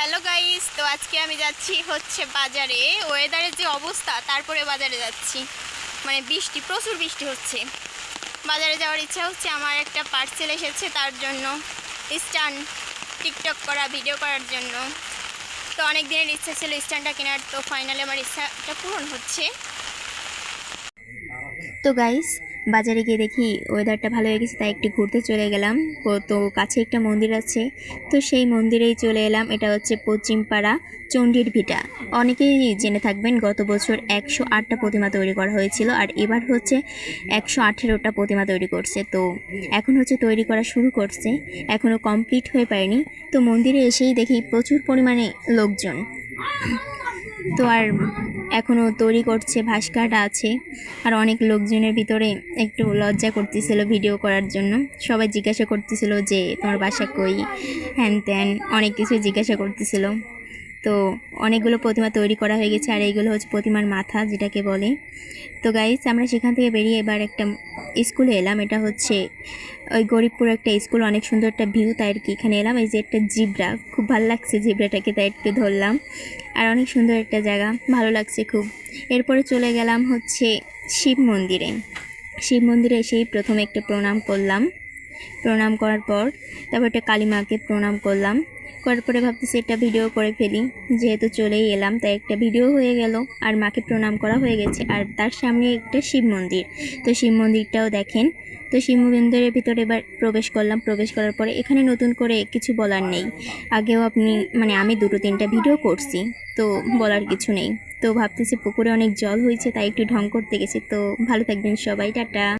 Hello guys, তো আজকে আমি যাচ্ছি হচ্ছে বাজারে। ওয়েদারের যে অবস্থা, তারপরে বাজারে যাচ্ছি। মানে বৃষ্টি, প্রচুর বৃষ্টি হচ্ছে। বাজারে যাওয়ার ইচ্ছা হচ্ছে। আমার একটা পার্সেল এসেছে, তার জন্য স্ট্যান্ড, টিকটক করা, ভিডিও করার জন্য। তো অনেক দিনের ইচ্ছা ছিল স্ট্যান্ডটা কেনার, তো ফাইনালি আমার ইচ্ছাটা পূরণ হচ্ছে। তো গাইস, বাজারে গিয়ে দেখি ওয়েদারটা ভালো হয়ে গেছে, তাই একটু ঘুরতে চলে গেলাম। তো কাছে একটা মন্দির আছে, তো সেই মন্দিরেই চলে এলাম। এটা হচ্ছে পশ্চিমপাড়া চণ্ডীর ভিটা। অনেকেই জেনে থাকবেন, গত বছর 108টা প্রতিমা তৈরি করা হয়েছিল, আর এবার হচ্ছে 118টা প্রতিমা তৈরি করছে। তো এখন হচ্ছে তৈরি করা শুরু করছে, এখনও কমপ্লিট হয়ে পারেনি। তো মন্দিরে এসেই দেখি প্রচুর পরিমাণে লোকজন। তো আর এখনও তৈরি করছে, ভাস্কর্য আছে। আর অনেক লোকজনের ভিতরে একটু লজ্জা করতেছিল ভিডিও করার জন্য। সবাই জিজ্ঞাসা করতেছিল যে তোমার বাসা কই, হ্যান ত্যান অনেক কিছু জিজ্ঞাসা করতেছিল। তো অনেকগুলো প্রতিমা তৈরি করা হয়ে গেছে, আর এইগুলো হচ্ছে প্রতিমার মাথা, যেটাকে বলে। তো গাইস, আমরা সেখান থেকে বেরিয়ে এবার একটা স্কুলে এলাম। এটা হচ্ছে ওই গরিবপুর একটা স্কুল, অনেক সুন্দর একটা ভিউ, তাই আর কি এখানে এলাম। এই যে একটা জিব্রা, খুব ভালো লাগছে জিব্রাটাকে, তাই একটু ধরলাম। আর অনেক সুন্দর একটা জায়গা, ভালো লাগছে খুব। এরপরে চলে গেলাম হচ্ছে শিব মন্দিরে। শিব মন্দিরে এসেই প্রথমে একটা প্রণাম করলাম। প্রণাম করার পর তারপর একটা কালী মাকে প্রণাম করলাম। করার পরে ভাবতেছি একটা ভিডিও করে ফেলি, যেহেতু চলেই এলাম তাই একটা ভিডিও হয়ে গেল। আর মাকে প্রণাম করা হয়ে গেছে, আর তার সামনে একটা শিব মন্দির। তো শিব মন্দিরটাও দেখেন। তো শিব মন্দিরের ভিতরে এবার প্রবেশ করলাম। প্রবেশ করার পরে এখানে নতুন করে কিছু বলার নেই। আগেও আমি 2-3টা ভিডিও করছি, তো বলার কিছু নেই। তো ভাবতেছি পুকুরে অনেক জল হয়েছে, তাই একটু ঢং করতে গেছি। তো ভালো থাকবেন সবাই, টাটা।